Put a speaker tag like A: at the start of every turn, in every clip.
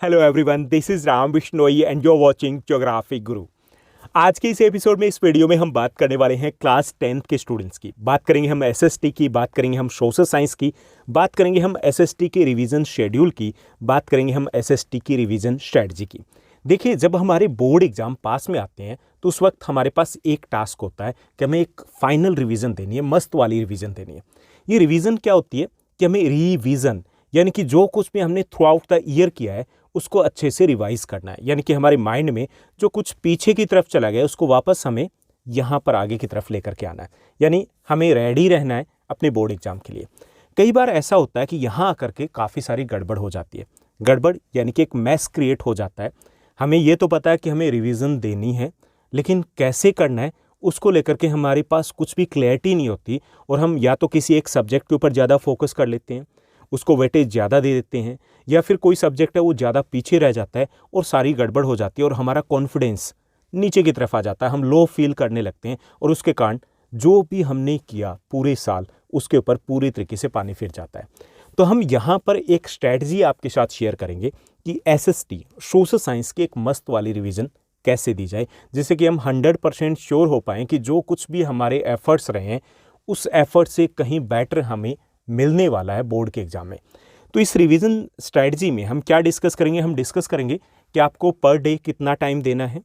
A: Hello everyone, this is Ram Bishnoi and you are watching geography Guru. आज के इस एपिसोड में, इस वीडियो में हम बात करने वाले हैं क्लास 10th के स्टूडेंट्स की। बात करेंगे हम एसएसटी की, बात करेंगे हम सोशल साइंस की, बात करेंगे हम एसएसटी के रिवीजन शेड्यूल की, बात करेंगे हम एसएसटी की रिवीजन स्ट्रेटजी की। देखिए, जब हमारे बोर्ड एग्जाम पास में आते हैं तो उस वक्त हमारे पास एक टास्क होता है कि हमें एक फाइनल रिवीजन देनी है, मस्त वाली रिवीजन देनी है। ये रिवीजन क्या होती है कि हमें रिवीजन यानी कि जो कुछ भी हमने थ्रू आउट द ईयर किया है उसको अच्छे से रिवाइज करना है। यानी कि हमारे माइंड में जो कुछ पीछे की तरफ चला गया उसको वापस हमें यहाँ पर आगे की तरफ लेकर के आना है। यानी हमें रेडी रहना है अपने बोर्ड एग्जाम के लिए। कई बार ऐसा होता है कि यहाँ आकर के काफ़ी सारी गड़बड़ हो जाती है। गड़बड़ यानी कि एक मैस क्रिएट हो जाता है। हमें ये तो पता है कि हमें रिवीजन देनी है, लेकिन कैसे करना है उसको लेकर के हमारे पास कुछ भी क्लैरिटी नहीं होती और हम या तो किसी एक सब्जेक्ट के ऊपर ज़्यादा फोकस कर लेते हैं, उसको वेटेज ज़्यादा दे देते हैं, या फिर कोई सब्जेक्ट है वो ज़्यादा पीछे रह जाता है और सारी गड़बड़ हो जाती है और हमारा कॉन्फिडेंस नीचे की तरफ आ जाता है। हम लो फील करने लगते हैं और उसके कारण जो भी हमने किया पूरे साल उसके ऊपर पूरी तरीके से पानी फिर जाता है। तो हम यहाँ पर एक स्ट्रैटेजी आपके साथ शेयर करेंगे कि एसएसटी सोशल साइंस की एक मस्त वाली रिवीजन कैसे दी जाए, जिससे कि हम 100% श्योर हो पाएँ कि जो कुछ भी हमारे एफर्ट्स रहे हैं उस एफर्ट से कहीं बेटर हमें मिलने वाला है बोर्ड के एग्जाम में। तो इस रिवीजन स्ट्रैटेजी में हम क्या डिस्कस करेंगे? हम डिस्कस करेंगे कि आपको पर डे कितना टाइम देना है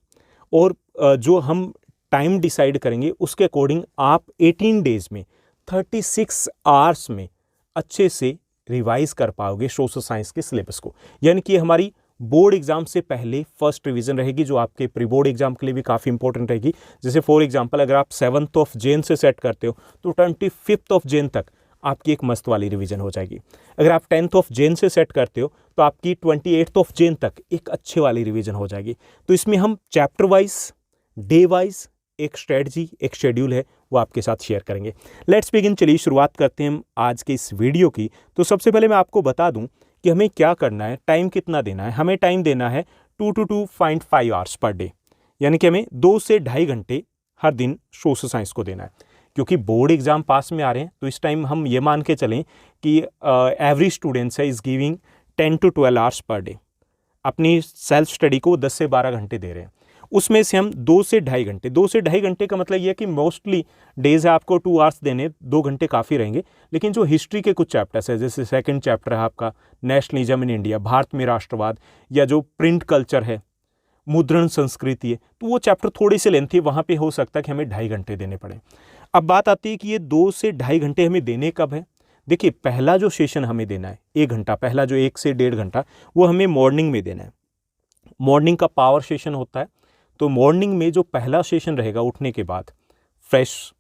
A: और जो हम टाइम डिसाइड करेंगे उसके अकॉर्डिंग आप 18 डेज में 36 आवर्स में अच्छे से रिवाइज कर पाओगे सोशल साइंस के सिलेबस को। यानी कि हमारी बोर्ड एग्जाम से पहले फर्स्ट रिवीजन रहेगी, जो आपके प्री बोर्ड एग्जाम के लिए भी काफ़ी इंपॉर्टेंट रहेगी। जैसे फॉर एग्जांपल अगर आप 7th ऑफ जैन से सेट करते हो तो 25th ऑफ जैन तक आपकी एक मस्त वाली रिवीजन हो जाएगी। अगर आप 10th ऑफ जैन से सेट करते हो तो आपकी 28th ऑफ जैन तक एक अच्छे वाली रिवीजन हो जाएगी। तो इसमें हम चैप्टर वाइज, डे वाइज एक स्ट्रेटजी, एक शेड्यूल है वो आपके साथ शेयर करेंगे। Let's begin. चलिए शुरुआत करते हैं हम आज के इस वीडियो की। तो सबसे पहले मैं आपको बता दूं कि हमें क्या करना है, टाइम कितना देना है। हमें टाइम देना है 2 to 2.5 आवर्स पर डे, यानी कि हमें 2 से 2.5 घंटे हर दिन सोशल साइंस को देना है। क्योंकि बोर्ड एग्जाम पास में आ रहे हैं तो इस टाइम हम ये मान के चलें कि एवरी स्टूडेंट्स है is giving 10 to 12 hours per day. अपनी सेल्फ स्टडी को 10 से 12 घंटे दे रहे हैं, उसमें से हम 2 से 2.5 घंटे, 2 से 2.5 घंटे का मतलब ये है कि मोस्टली डेज है आपको 2 आवर्स देने, 2 घंटे काफ़ी रहेंगे। लेकिन जो हिस्ट्री के कुछ चैप्टर्स है, जैसे सेकंड चैप्टर है आपका नेशनलिज्म इन इंडिया, भारत में राष्ट्रवाद, या जो प्रिंट कल्चर है, मुद्रण संस्कृति है, तो वो चैप्टर थोड़े से लेंथी है, वहाँ पे हो सकता है कि हमें 2.5 घंटे देने पड़े। अब बात आती है कि ये 2 से 2.5 घंटे हमें देने कब है। देखिए, पहला जो सेशन हमें देना है 1 घंटा, पहला जो 1 से 1.5 घंटा वो हमें मॉर्निंग में देना है। मॉर्निंग का पावर सेशन होता है, तो मॉर्निंग में जो पहला सेशन रहेगा उठने के बाद फ्रेश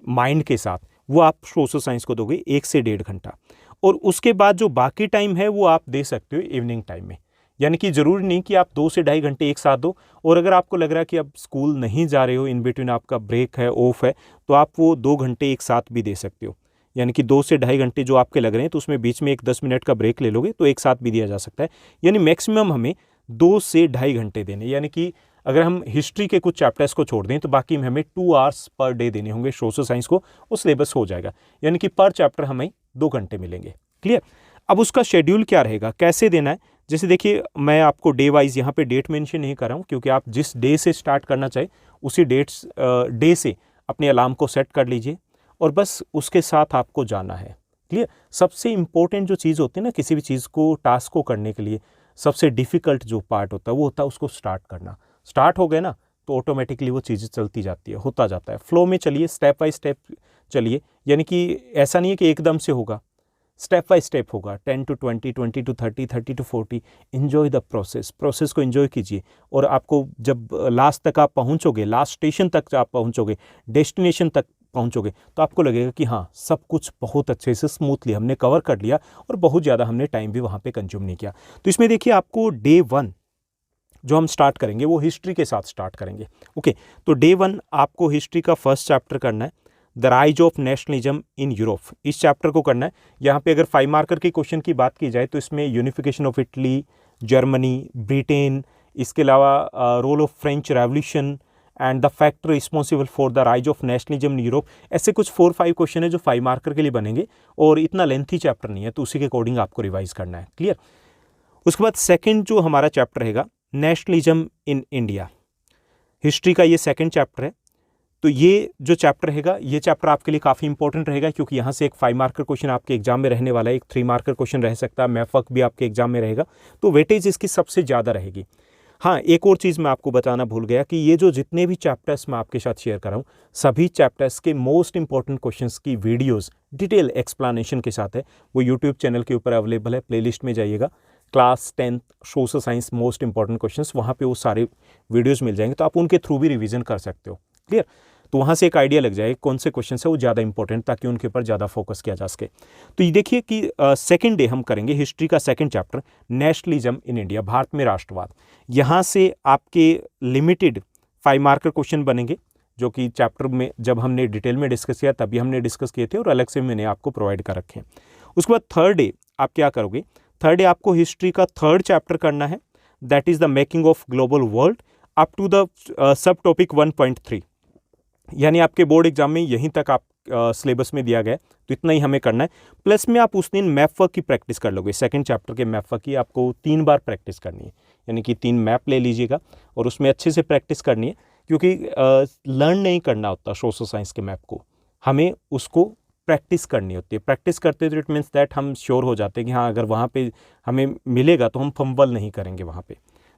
A: माइंड के साथ, वो आप सोशल साइंस को दोगे 1 से 1.5 घंटा। और उसके बाद जो बाकी टाइम है वो आप दे सकते हो इवनिंग टाइम में। यानी कि ज़रूरी नहीं कि आप 2 से 2.5 घंटे एक साथ दो, और अगर आपको लग रहा है कि अब स्कूल नहीं जा रहे हो, इन बिटवीन आपका ब्रेक है, ऑफ है, तो आप वो 2 घंटे एक साथ भी दे सकते हो। यानी कि 2 से 2.5 घंटे जो आपके लग रहे हैं तो उसमें बीच में एक 10 मिनट का ब्रेक ले लोगे तो एक साथ भी दिया जा सकता है। यानी मैक्सिमम हमें 2 से 2.5 घंटे देने। यानी कि अगर हम हिस्ट्री के कुछ चैप्टर्स को छोड़ दें तो बाकी में हमें 2 आवर्स पर डे देने होंगे सोशल साइंस को, वो सिलेबस हो जाएगा। यानी कि पर चैप्टर हमें 2 घंटे मिलेंगे। क्लियर? अब उसका शेड्यूल क्या रहेगा, कैसे देना है? जैसे देखिए, मैं आपको डे वाइज यहाँ पे डेट मेंशन नहीं कर रहा हूँ, क्योंकि आप जिस डे से स्टार्ट करना चाहे उसी डे से अपने अलार्म को सेट कर लीजिए और बस उसके साथ आपको जाना है। क्लियर? सबसे इंपॉर्टेंट जो चीज़ होती है ना किसी भी चीज़ को, टास्क को करने के लिए सबसे डिफ़िकल्ट जो पार्ट होता है वो होता है उसको स्टार्ट करना। स्टार्ट हो गए ना तो ऑटोमेटिकली वो चीज़ें चलती जाती है, होता जाता है। फ्लो में चलिए, स्टेप बाय स्टेप चलिए। यानी कि ऐसा नहीं है कि एकदम से होगा, स्टेप बाय स्टेप होगा। 10 to 20, 20 to 30, 30 to 40। Enjoy the process को इन्जॉय कीजिए। और आपको जब लास्ट तक आप पहुंचोगे, लास्ट स्टेशन तक आप पहुंचोगे, डेस्टिनेशन तक पहुंचोगे, तो आपको लगेगा कि हाँ, सब कुछ बहुत अच्छे से स्मूथली हमने कवर कर लिया और बहुत ज़्यादा हमने टाइम भी वहाँ पे कंज्यूम नहीं किया। तो इसमें देखिए, आपको डे 1 जो हम स्टार्ट करेंगे वो हिस्ट्री के साथ स्टार्ट करेंगे। ओके, तो डे 1 आपको हिस्ट्री का फर्स्ट चैप्टर करना है, the rise of nationalism in Europe. इस चैप्टर को करना है। यहाँ पे अगर 5 मार्कर के क्वेश्चन की बात की जाए तो इसमें unification of Italy, Germany, Britain, इसके अलावा role of French revolution and the factor responsible for the rise of nationalism in Europe, ऐसे कुछ 4-5 क्वेश्चन है जो 5 मार्कर के लिए बनेंगे और इतना लेंथी चैप्टर नहीं है, तो उसी के अकॉर्डिंग आपको रिवाइज करना है। क्लियर? उसके बाद सेकंड जो हमारा चैप्टर रहेगा नेशनलिज्म इन इंडिया, हिस्ट्री का ये सेकंड चैप्टर है। तो ये जो चैप्टर रहेगा, ये चैप्टर आपके लिए काफ़ी इंपॉर्टेंट रहेगा, क्योंकि यहाँ से एक 5 मार्कर क्वेश्चन आपके एग्जाम में रहने वाला है, एक 3 मार्कर क्वेश्चन रह सकता है, मैफक भी आपके एग्जाम में रहेगा, तो वेटेज इसकी सबसे ज़्यादा रहेगी। हाँ, एक और चीज़ मैं आपको बताना भूल गया कि ये जो जितने भी चैप्टर्स मैं आपके साथ शेयर कर रहा हूँ, सभी चैप्टर्स के मोस्ट इंपॉर्टेंट क्वेश्चंस की वीडियोस डिटेल एक्सप्लेनेशन के साथ है, वो यूट्यूब चैनल के ऊपर अवेलेबल है। प्लेलिस्ट में जाइएगा, class 10th social science most important questions, वहाँ पे वो सारे वीडियोज़ मिल जाएंगे, तो आप उनके थ्रू भी रिविजन कर सकते हो। क्लियर? तो वहाँ से एक आइडिया लग जाएगा कौन से क्वेश्चन है वो ज़्यादा इंपॉर्टेंट, ताकि उनके ऊपर ज़्यादा फोकस किया जा सके। तो ये देखिए कि सेकेंड डे हम करेंगे हिस्ट्री का second chapter nationalism in India, Bharat में राष्ट्रवाद। यहाँ से आपके लिमिटेड 5 मार्कर क्वेश्चन बनेंगे, जो कि चैप्टर में जब हमने डिटेल में डिस्कस किया तभी हमने डिस्कस किए थे, और अलग से मैंने आपको प्रोवाइड कर रखे हैं। उसके बाद थर्ड डे आप क्या करोगे, थर्ड डे आपको हिस्ट्री का थर्ड चैप्टर करना है, that is the making of global world up to the subtopic 1.3, यानी आपके बोर्ड एग्जाम में यहीं तक आप सिलेबस में दिया गया है, तो इतना ही हमें करना है। प्लस में आप उस दिन मैप वर्क की प्रैक्टिस कर लोगे, सेकंड चैप्टर के मैप वर्क की आपको 3 बार प्रैक्टिस करनी है, यानी कि 3 मैप ले लीजिएगा और उसमें अच्छे से प्रैक्टिस करनी है, क्योंकि लर्न नहीं करना होता सोशल साइंस के मैप को, हमें उसको प्रैक्टिस करनी होती है। प्रैक्टिस करते हैं तो इट मीन्स दैट हम श्योर हो जाते हैं कि हाँ, अगर वहाँ पे हमें मिलेगा तो हम फंबल नहीं करेंगे वहाँ पे।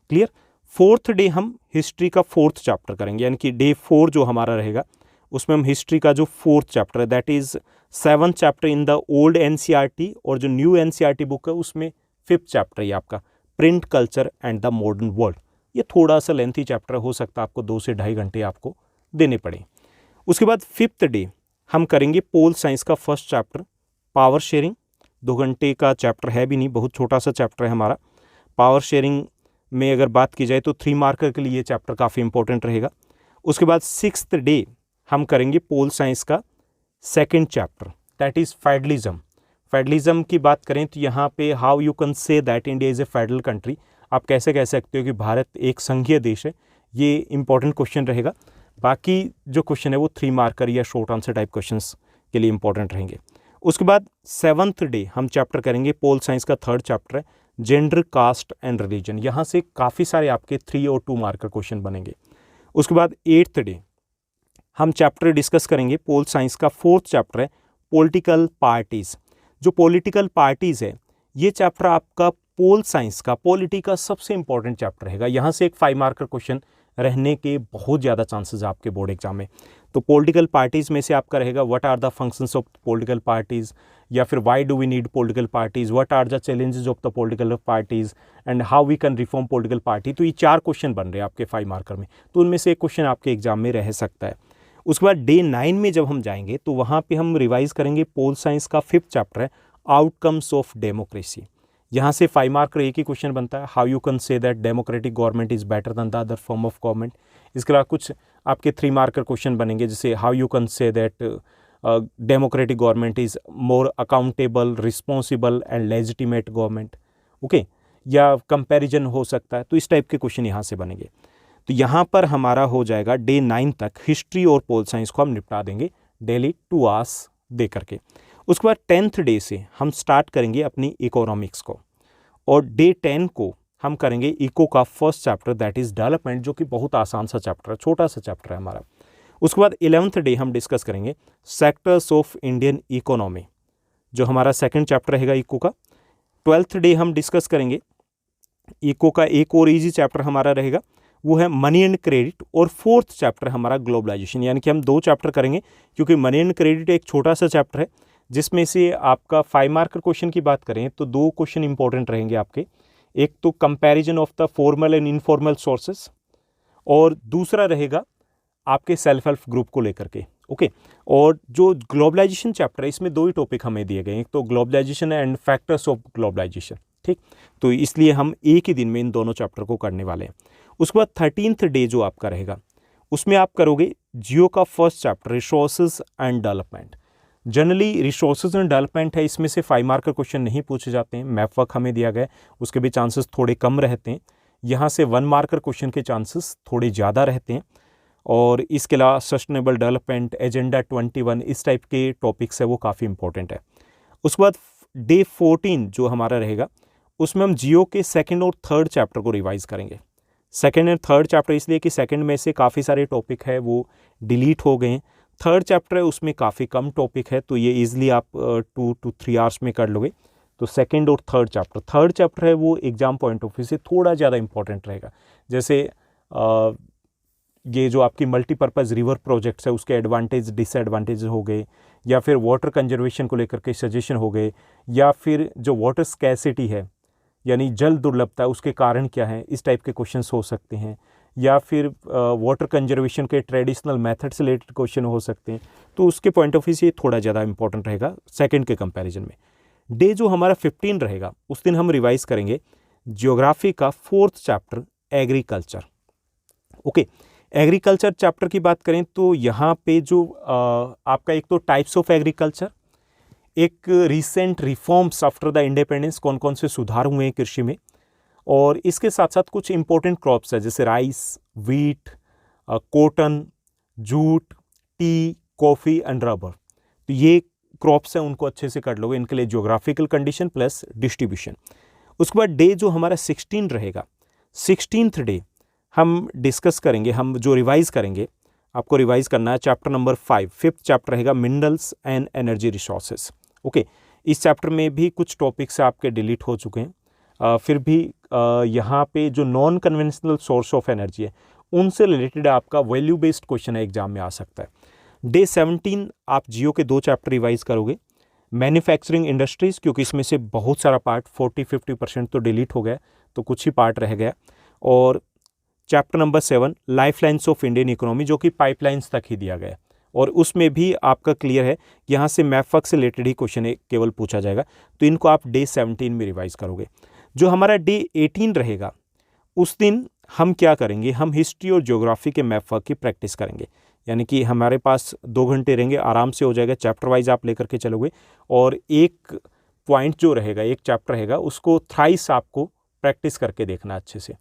A: क्लियर? फोर्थ डे हम हिस्ट्री का फोर्थ चैप्टर करेंगे, यानी कि डे 4 जो हमारा रहेगा उसमें हम हिस्ट्री का जो फोर्थ चैप्टर है, that is 7th chapter in the old NCERT, और जो न्यू एनसीईआरटी बुक है उसमें 5th चैप्टर है आपका print culture and the modern world. ये थोड़ा सा लेंथी चैप्टर हो सकता है, आपको 2 से 2.5 घंटे आपको देने पड़े। उसके बाद 5th डे हम करेंगे पोल साइंस का फर्स्ट चैप्टर पावर शेयरिंग। 2 घंटे का चैप्टर है भी नहीं, बहुत छोटा सा चैप्टर है हमारा। पावर शेयरिंग में अगर बात की जाए तो 3 मार्कर के लिए ये चैप्टर काफ़ी इंपॉर्टेंट रहेगा। उसके बाद 6th डे हम करेंगे पोल साइंस का second chapter, that is federalism. Federalism की बात करें तो यहाँ पे how you can say that India is a federal country, आप कैसे कह सकते हो कि भारत एक संघीय देश है, ये इंपॉर्टेंट क्वेश्चन रहेगा। बाकी जो क्वेश्चन है वो 3 मार्कर या शॉर्ट आंसर टाइप क्वेश्चंस के लिए इंपॉर्टेंट रहेंगे। उसके बाद 7th डे हम चैप्टर करेंगे पोल साइंस का थर्ड चैप्टर है जेंडर, कास्ट एंड रिलीजन। यहाँ से काफ़ी सारे आपके 3 और 2 मार्कर क्वेश्चन बनेंगे। उसके बाद 8th डे हम चैप्टर डिस्कस करेंगे पोल साइंस का फोर्थ चैप्टर है पॉलिटिकल पार्टीज़। जो पॉलिटिकल पार्टीज़ है ये चैप्टर आपका पोल साइंस का पॉलिटी का सबसे इंपॉर्टेंट चैप्टर रहेगा। यहाँ से एक 5 मार्कर क्वेश्चन रहने के बहुत ज़्यादा चांसेस आपके बोर्ड एग्जाम में। तो पॉलिटिकल पार्टीज़ में से आपका रहेगा what are the functions of political parties, या फिर why do we need political parties, what are the challenges of the political parties and how we can reform political party. तो ये 4 क्वेश्चन बन रहे हैं आपके 5 मार्कर में, तो उनमें से एक क्वेश्चन आपके एग्जाम में रह सकता है। उसके बाद डे 9 में जब हम जाएंगे तो वहाँ पे हम रिवाइज करेंगे पोल साइंस का 5th चैप्टर है आउटकम्स ऑफ डेमोक्रेसी। यहाँ से 5 मार्कर एक ही क्वेश्चन बनता है, how you can say that democratic government is better than the other form of government. इसके अलावा कुछ आपके 3 मार्कर क्वेश्चन बनेंगे, जैसे how you can say that democratic government is more accountable, responsible and legitimate government. Okay, या comparison हो सकता है। तो इस टाइप के क्वेश्चन यहाँ से बनेंगे। तो यहाँ पर हमारा हो जाएगा डे 9 तक हिस्ट्री और पोल साइंस को हम निपटा देंगे डेली 2 आवर्स दे करके। उसके बाद 10th डे से हम स्टार्ट करेंगे अपनी इकोनॉमिक्स को, और डे 10 को हम करेंगे इको का first chapter that is development, जो कि बहुत आसान सा चैप्टर है, छोटा सा चैप्टर है हमारा। उसके बाद 11th डे हम डिस्कस करेंगे सेक्टर्स ऑफ इंडियन इकोनॉमी, जो हमारा सेकंड चैप्टर रहेगा इको का। 12th डे हम डिस्कस करेंगे इको का एक और ईजी चैप्टर हमारा रहेगा, वो है मनी एंड क्रेडिट, और 4th चैप्टर हमारा ग्लोबलाइजेशन। यानी कि हम 2 चैप्टर करेंगे, क्योंकि मनी एंड क्रेडिट एक छोटा सा चैप्टर है जिसमें से आपका 5 मार्कर क्वेश्चन की बात करें तो 2 क्वेश्चन इंपॉर्टेंट रहेंगे आपके। एक तो comparison of the formal and informal sources, और दूसरा रहेगा आपके सेल्फ हेल्प ग्रुप को लेकर के। ओके, और जो ग्लोबलाइजेशन चैप्टर है इसमें 2 ही टॉपिक हमें दिए गए हैं, एक तो globalisation and factors of globalisation. ठीक, तो इसलिए हम एक ही दिन में इन दोनों चैप्टर को करने वाले हैं। उसके बाद 13th डे जो आपका रहेगा उसमें आप करोगे जियो का first chapter resources and development. Generally resources and development है, इसमें से 5 मार्कर क्वेश्चन नहीं पूछे जाते हैं, मैप वर्क हमें दिया गया है, उसके भी चांसेस थोड़े कम रहते हैं। यहाँ से 1 मार्कर क्वेश्चन के चांसेस थोड़े ज़्यादा रहते हैं। और इसके अलावा सस्टेनेबल डेवलपमेंट, एजेंडा 21, इस टाइप के टॉपिक्स है वो काफ़ी इंपॉर्टेंट है। उसके बाद डे 14 जो हमारा रहेगा उसमें हम जियो के सेकंड और थर्ड चैप्टर को रिवाइज़ करेंगे। सेकंड एंड थर्ड चैप्टर इसलिए कि सेकंड में से काफ़ी सारे टॉपिक है वो डिलीट हो गए हैं। थर्ड चैप्टर है उसमें काफ़ी कम टॉपिक है, तो ये ईजिली आप 2 to 3 आवर्स में कर लोगे। तो सेकंड और थर्ड चैप्टर है वो एग्ज़ाम पॉइंट ऑफ व्यू से थोड़ा ज़्यादा इंपॉर्टेंट रहेगा। जैसे ये जो आपकी मल्टीपर्पज़ रिवर प्रोजेक्ट्स है उसके एडवांटेज डिसएडवांटेज हो गए, या फिर वाटर कंजर्वेशन को लेकर के सजेशन हो गए, या फिर जो वाटर स्कैसिटी है यानी जल दुर्लभता उसके कारण क्या है, इस टाइप के क्वेश्चंस हो सकते हैं, या फिर वाटर कंजर्वेशन के ट्रेडिशनल मेथड से रिलेटेड क्वेश्चन हो सकते हैं। तो उसके पॉइंट ऑफ व्यू से थोड़ा ज़्यादा इंपॉर्टेंट रहेगा सेकंड के कंपैरिजन में। डे जो हमारा 15 रहेगा उस दिन हम रिवाइज करेंगे ज्योग्राफी का 4th chapter agriculture. Okay, agriculture chapter की बात करें तो यहाँ पे जो आपका एक तो टाइप्स ऑफ एग्रीकल्चर, एक recent reforms after the independence, कौन कौन से सुधार हुए हैं कृषि में, और इसके साथ साथ कुछ इंपॉर्टेंट क्रॉप्स है जैसे rice, wheat, cotton, jute, T, coffee and rubber. तो ये क्रॉप्स हैं उनको अच्छे से कर लोगे, इनके लिए ज्योग्राफिकल कंडीशन प्लस डिस्ट्रीब्यूशन। उसके बाद डे जो हमारा 16 रहेगा, 16th डे हम डिस्कस करेंगे, हम जो रिवाइज करेंगे, आपको रिवाइज करना है चैप्टर नंबर 5th चैप्टर रहेगा minerals and energy resources. Okay, इस चैप्टर में भी कुछ टॉपिक्स आपके डिलीट हो चुके हैं, फिर भी यहाँ पे जो non conventional source of energy है उनसे रिलेटेड आपका वैल्यू बेस्ड क्वेश्चन है एग्जाम में आ सकता है। डे 17 आप जियो के 2 चैप्टर रिवाइज करोगे, मैन्युफैक्चरिंग इंडस्ट्रीज, क्योंकि इसमें से बहुत सारा पार्ट 40-50% तो डिलीट हो गया, तो कुछ ही पार्ट रह गया, और chapter number 7 life lines of Indian economy जो कि पाइपलाइंस तक ही दिया गया है, और उसमें भी आपका क्लियर है यहाँ से मैफक से रिलेटेड ही क्वेश्चन केवल पूछा जाएगा, तो इनको आप डे 17 में रिवाइज करोगे। जो हमारा डे 18 रहेगा उस दिन हम क्या करेंगे, हम हिस्ट्री और ज्योग्राफी के मैफक की प्रैक्टिस करेंगे, यानी कि हमारे पास 2 घंटे रहेंगे, आराम से हो जाएगा, चैप्टर वाइज आप लेकर के चलोगे, और एक पॉइंट जो रहेगा, एक चैप्टर रहेगा उसको थ्राइस आपको प्रैक्टिस करके देखना अच्छे से।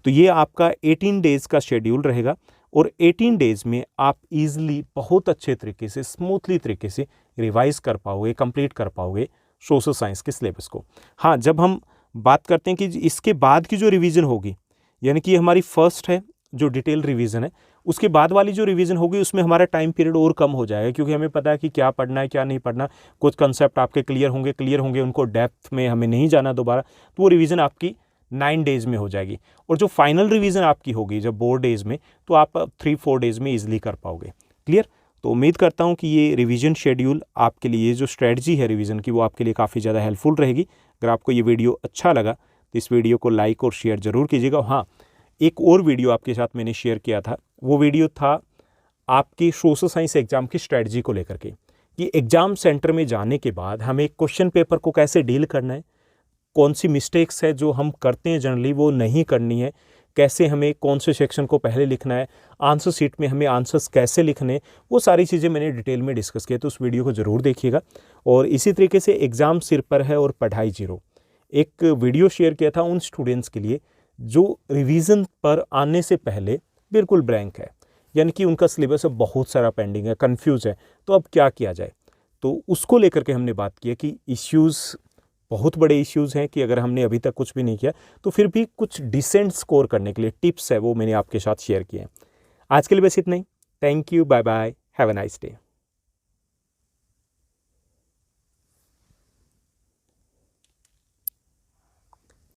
A: तो ये आपका 18 डेज़ का शेड्यूल रहेगा, और 18 डेज़ में आप इजीली बहुत अच्छे तरीके से स्मूथली तरीके से रिवाइज कर पाओगे, कंप्लीट कर पाओगे सोशल साइंस के सिलेबस को। हाँ, जब हम बात करते हैं कि इसके बाद की जो रिवीजन होगी, यानी कि हमारी फर्स्ट है जो डिटेल रिवीजन है, उसके बाद वाली जो रिवीजन होगी उसमें हमारा टाइम पीरियड और कम हो जाएगा, क्योंकि हमें पता है कि क्या पढ़ना है क्या नहीं पढ़ना, कुछ कंसेप्ट आपके क्लियर होंगे, उनको डेप्थ में हमें नहीं जाना दोबारा, तो वो रिवीजन आपकी 9 डेज़ में हो जाएगी। और जो फाइनल रिवीजन आपकी होगी जब बोर्ड डेज़ में, तो आप 3-4 डेज़ में ईजिली कर पाओगे। क्लियर? तो उम्मीद करता हूँ कि ये रिवीजन शेड्यूल आपके लिए, ये जो स्ट्रेटजी है रिवीजन की, वो आपके लिए काफ़ी ज़्यादा हेल्पफुल रहेगी। अगर आपको ये वीडियो अच्छा लगा तो इस वीडियो को लाइक और शेयर ज़रूर कीजिएगा। हाँ, एक और वीडियो आपके साथ मैंने शेयर किया था, वो वीडियो था आपकी सोशल साइंस एग्जाम की स्ट्रेटजी को लेकर के, कि एग्ज़ाम सेंटर में जाने के बाद हमें क्वेश्चन पेपर को कैसे डील करना है, कौन सी मिस्टेक्स है जो हम करते हैं जनरली वो नहीं करनी है, कैसे हमें कौन से सेक्शन को पहले लिखना है, आंसर शीट में हमें आंसर्स कैसे लिखने, वो सारी चीज़ें मैंने डिटेल में डिस्कस किया, तो उस वीडियो को ज़रूर देखिएगा। और इसी तरीके से एग्ज़ाम सिर पर है और पढ़ाई जीरो, एक वीडियो शेयर किया था उन स्टूडेंट्स के लिए जो रिवीजन पर आने से पहले बिल्कुल ब्लैंक है, यानी कि उनका सिलेबस बहुत सारा पेंडिंग है, कंफ्यूज है, तो अब क्या किया जाए। तो उसको लेकर के हमने बात की है कि इश्यूज़ बहुत बड़े इश्यूज़ हैं, कि अगर हमने अभी तक कुछ भी नहीं किया तो फिर भी कुछ डिसेंट स्कोर करने के लिए टिप्स है वो मैंने आपके साथ शेयर किए हैं। आज के लिए बस इतना ही। Thank you, bye bye, have a nice day.